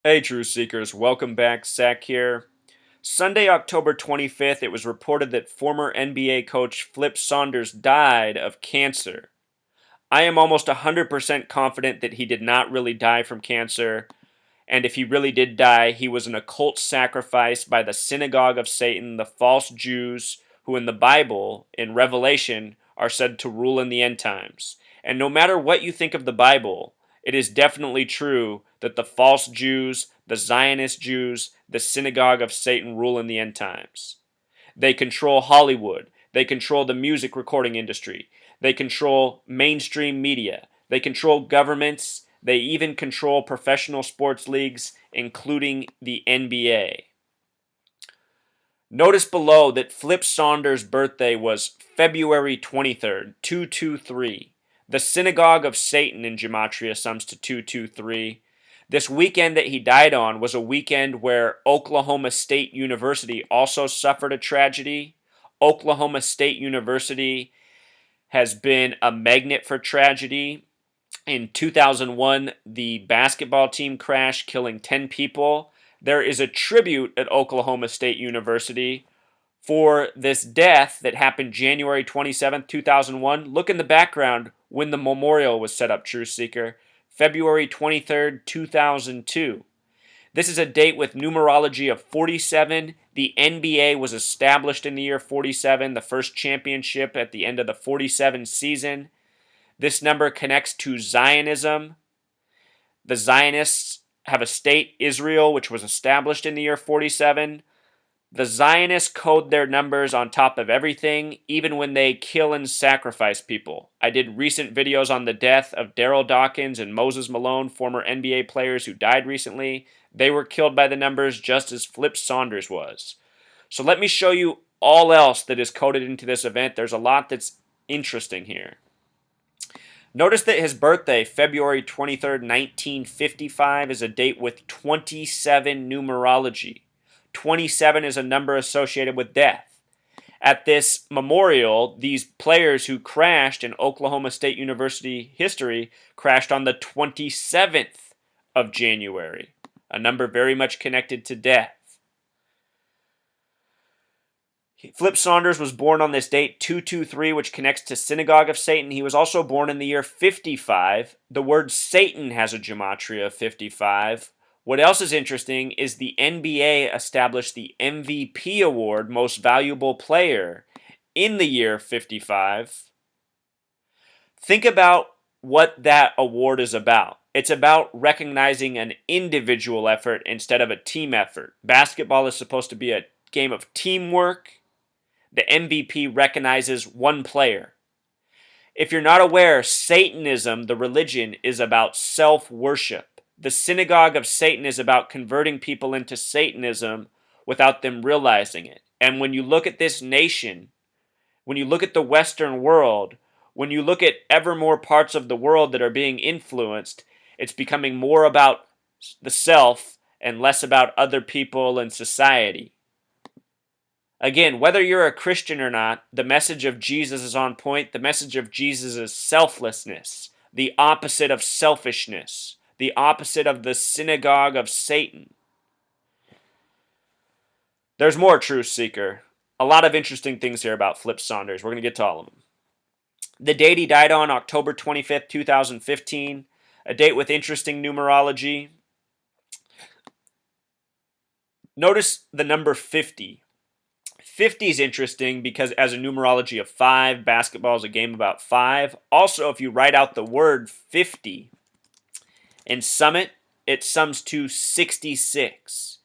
Hey, Truth Seekers, welcome back. Zach here. Sunday, October 25th, it was reported that former NBA coach Flip Saunders died of cancer. I am almost 100% confident that he did not really die from cancer, and if he really did die, he was an occult sacrifice by the Synagogue of Satan, the false Jews who in the Bible, in Revelation, are said to rule in the end times. And no matter what you think of the Bible, it is definitely true that the false Jews, the Zionist Jews, the Synagogue of Satan rule in the end times. They control Hollywood. They control the music recording industry. They control mainstream media. They control governments. They even control professional sports leagues, including the NBA. Notice below that Flip Saunders' birthday was February 23rd, 223. The Synagogue of Satan in Gematria sums to 223. This weekend that he died on was a weekend where Oklahoma State University also suffered a tragedy. Oklahoma State University has been a magnet for tragedy. In 2001, the basketball team crashed, killing 10 people. There is a tribute at Oklahoma State University for this death that happened January 27th, 2001. Look in the background when the memorial was set up, Truth Seeker. February 23rd, 2002. This is a date with numerology of 47. The NBA was established in the year 47, the first championship at the end of the 47 season. This number connects to Zionism. The Zionists have a state, Israel, which was established in the year 47. The Zionists code their numbers on top of everything, even when they kill and sacrifice people. I did recent videos on the death of Daryl Dawkins and Moses Malone, former NBA players who died recently. They were killed by the numbers just as Flip Saunders was. So let me show you all else that is coded into this event. There's a lot that's interesting here. Notice that his birthday, February 23rd, 1955, is a date with 27 numerology. 27 is a number associated with death. At this memorial, these players who crashed in Oklahoma State University history crashed on the 27th of January, a number very much connected to death. Flip Saunders was born on this date, 223, which connects to Synagogue of Satan. He was also born in the year 55. The word Satan has a gematria of 55. What else is interesting is the NBA established the MVP award, Most Valuable Player, in the year 55. Think about what that award is about. It's about recognizing an individual effort instead of a team effort. Basketball is supposed to be a game of teamwork. The MVP recognizes one player. If you're not aware, Satanism, the religion, is about self-worship. The Synagogue of Satan is about converting people into Satanism without them realizing it. And when you look at this nation, when you look at the Western world, when you look at ever more parts of the world that are being influenced, it's becoming more about the self and less about other people and society. Again, whether you're a Christian or not, the message of Jesus is on point. The message of Jesus is selflessness, the opposite of selfishness, the opposite of the synagogue of Satan. There's more, Truth Seeker. A lot of interesting things here about Flip Saunders. We're going to get to all of them. The date he died on, October 25th, 2015. A date with interesting numerology. Notice the number 50. 50 is interesting because as a numerology of 5, basketball is a game about 5. Also, if you write out the word 50 and sum it, it sums to 66.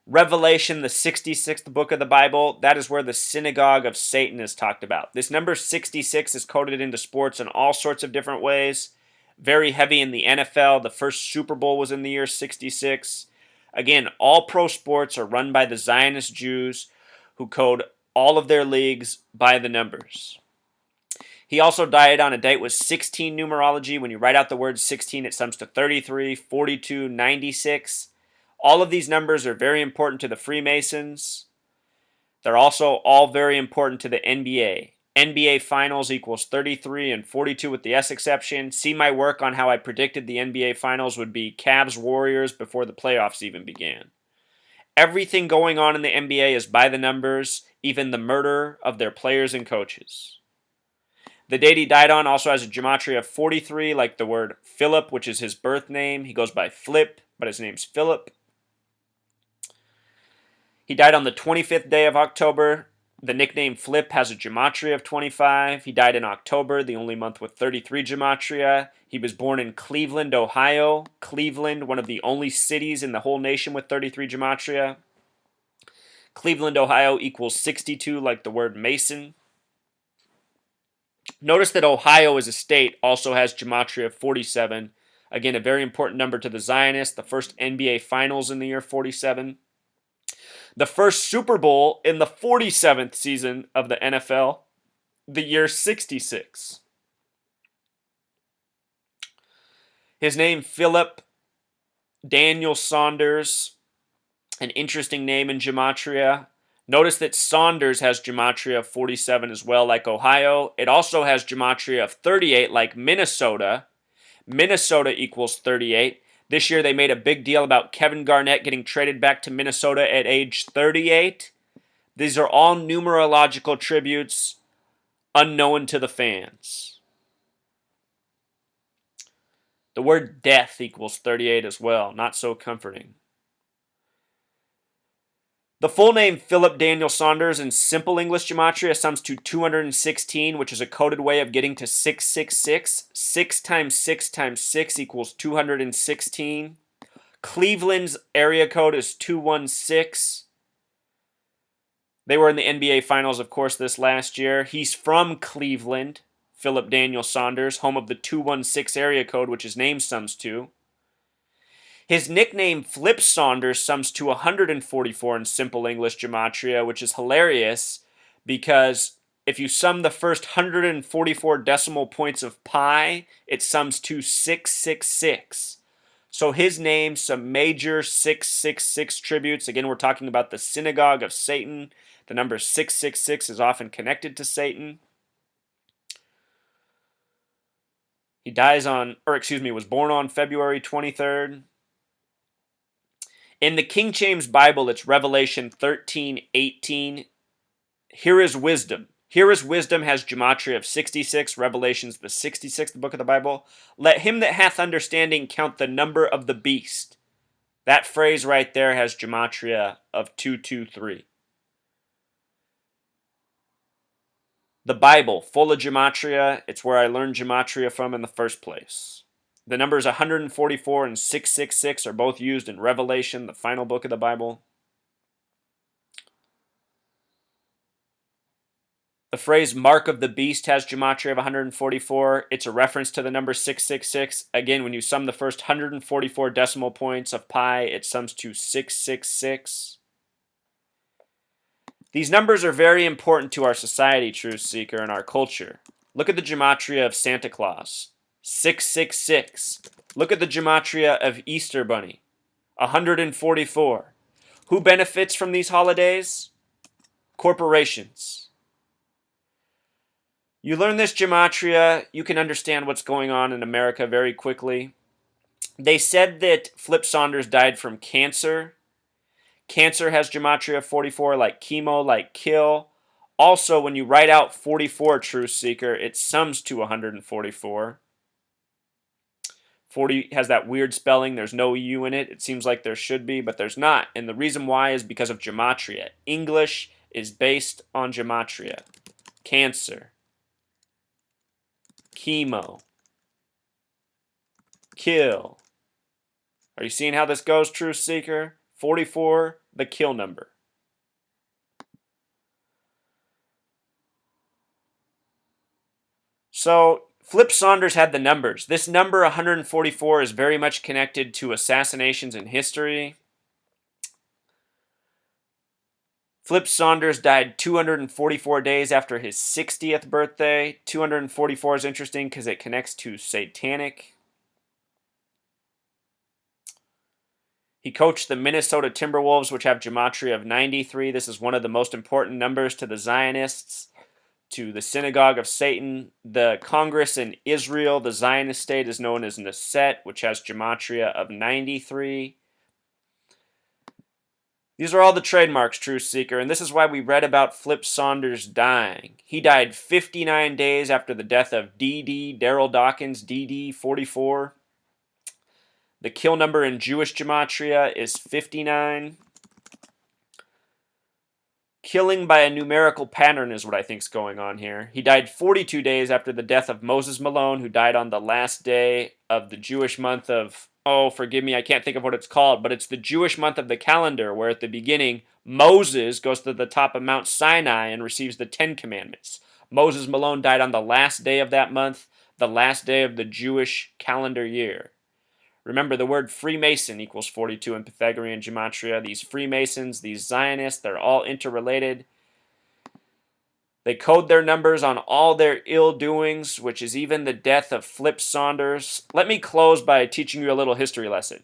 Revelation, the 66th book of the Bible, that is where the synagogue of Satan is talked about. This number 66 is coded into sports in all sorts of different ways. Very heavy in the NFL. The first Super Bowl was in the year 66. Again, all pro sports are run by the Zionist Jews, who code all of their leagues by the numbers. He also died on a date with 16 numerology. When you write out the word 16, it sums to 33, 42, 96. All of these numbers are very important to the Freemasons. They're also all very important to the NBA. NBA Finals equals 33 and 42 with the S exception. See my work on how I predicted the NBA Finals would be Cavs Warriors before the playoffs even began. Everything going on in the NBA is by the numbers, even the murder of their players and coaches. The date he died on also has a gematria of 43, like the word Philip, which is his birth name. He goes by Flip, but his name's Philip. He died on the 25th day of October. The nickname Flip has a gematria of 25. He died in October, the only month with 33 gematria. He was born in Cleveland, Ohio. Cleveland, one of the only cities in the whole nation with 33 gematria. Cleveland, Ohio equals 62, like the word Mason. Notice that Ohio as a state also has gematria of 47. Again, a very important number to the Zionists. The first NBA Finals in the year 47. The first Super Bowl in the 47th season of the NFL, the year 66. His name, Philip Daniel Saunders, an interesting name in gematria. Notice that Saunders has gematria of 47 as well, like Ohio. It also has gematria of 38, like Minnesota. Minnesota equals 38. This year they made a big deal about Kevin Garnett getting traded back to Minnesota at age 38. These are all numerological tributes unknown to the fans. The word death equals 38 as well. Not so comforting. The full name Philip Daniel Saunders in simple English gematria sums to 216, which is a coded way of getting to 666. 6 times 6 times 6 equals 216. Cleveland's area code is 216. They were in the NBA Finals, of course, this last year. He's from Cleveland, Philip Daniel Saunders, home of the 216 area code, which his name sums to. His nickname, Flip Saunders, sums to 144 in simple English gematria, which is hilarious because if you sum the first 144 decimal points of pi, it sums to 666. So his name, some major 666 tributes. Again, we're talking about the Synagogue of Satan. The number 666 is often connected to Satan. He was born on February 23rd. In the King James Bible, it's Revelation 13:18. Here is wisdom. Here is wisdom has gematria of 66. Revelation's the 66th book of the Bible. Let him that hath understanding count the number of the beast. That phrase right there has gematria of 223. The Bible, full of gematria. It's where I learned gematria from in the first place. The numbers 144 and 666 are both used in Revelation, the final book of the Bible. The phrase mark of the beast has gematria of 144. It's a reference to the number 666. Again, when you sum the first 144 decimal points of pi, it sums to 666. These numbers are very important to our society, Truth Seeker, and our culture. Look at the gematria of Santa Claus, 666. Look at the gematria of Easter Bunny, 144. Who benefits from these holidays? Corporations. You learn this gematria, you can understand what's going on in America very quickly. They said that Flip Saunders died from cancer. Cancer has gematria of 44, like chemo, like kill. Also, when you write out 44, Truth Seeker, it sums to 144. 40 has that weird spelling. There's no U in it. It seems like there should be, but there's not. And the reason why is because of gematria. English is based on gematria. Cancer. Chemo. Kill. Are you seeing how this goes, Truth Seeker? 44, the kill number. So, Flip Saunders had the numbers. This number 144 is very much connected to assassinations in history. Flip Saunders died 244 days after his 60th birthday. 244 is interesting because it connects to satanic. He coached the Minnesota Timberwolves, which have gematria of 93. This is one of the most important numbers to the Zionists. to the Synagogue of Satan. The Congress in Israel, the Zionist state, is known as Neset, which has gematria of 93. These are all the trademarks, Truth Seeker, and this is why we read about Flip Saunders dying. He died 59 days after the death of D.D. Daryl Dawkins, D.D. 44. The kill number in Jewish gematria is 59. Killing by a numerical pattern is what I think is going on here. He died 42 days after the death of Moses Malone, who died on the last day of the Jewish month of, oh, forgive me, I can't think of what it's called, but it's the Jewish month of the calendar, where at the beginning, Moses goes to the top of Mount Sinai and receives the 10 Commandments. Moses Malone died on the last day of that month, the last day of the Jewish calendar year. Remember, the word Freemason equals 42 in Pythagorean gematria. These Freemasons, these Zionists, they're all interrelated. They code their numbers on all their ill doings, which is even the death of Flip Saunders. Let me close by teaching you a little history lesson.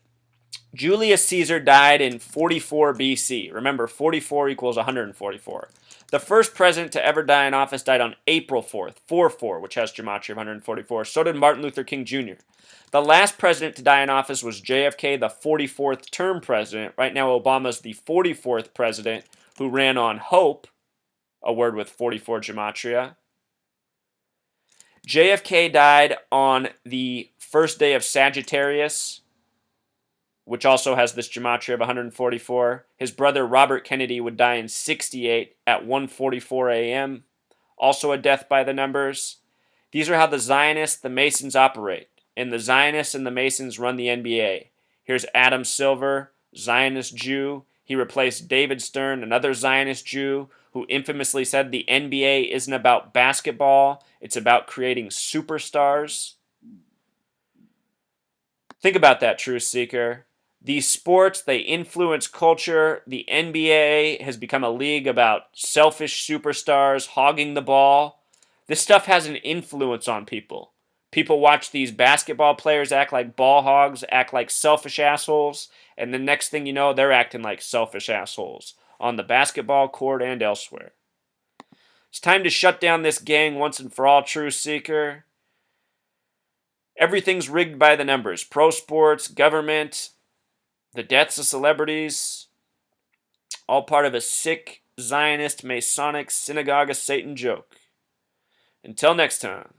Julius Caesar died in 44 BC. Remember, 44 equals 144. The first president to ever die in office died on April 4th, 4-4, which has gematria of 144. So did Martin Luther King Jr. The last president to die in office was JFK, the 44th term president. Right now, Obama's the 44th president who ran on hope, a word with 44 gematria. JFK died on the first day of Sagittarius, which also has this gematria of 144. His brother Robert Kennedy would die in 68 at 1:44 a.m., also a death by the numbers. These are how the Zionists, the Masons operate. And the Zionists and the Masons run the NBA. Here's Adam Silver, Zionist Jew. He replaced David Stern, another Zionist Jew, who infamously said the NBA isn't about basketball, it's about creating superstars. Think about that, Truth Seeker. These sports, they influence culture. The NBA has become a league about selfish superstars hogging the ball. This stuff has an influence on people. People watch these basketball players act like ball hogs, act like selfish assholes, and the next thing you know, they're acting like selfish assholes on the basketball court and elsewhere. It's time to shut down this gang once and for all, Truth Seeker. Everything's rigged by the numbers. Pro sports, government, the deaths of celebrities, all part of a sick, Zionist, Masonic, Synagogue of Satan joke. Until next time.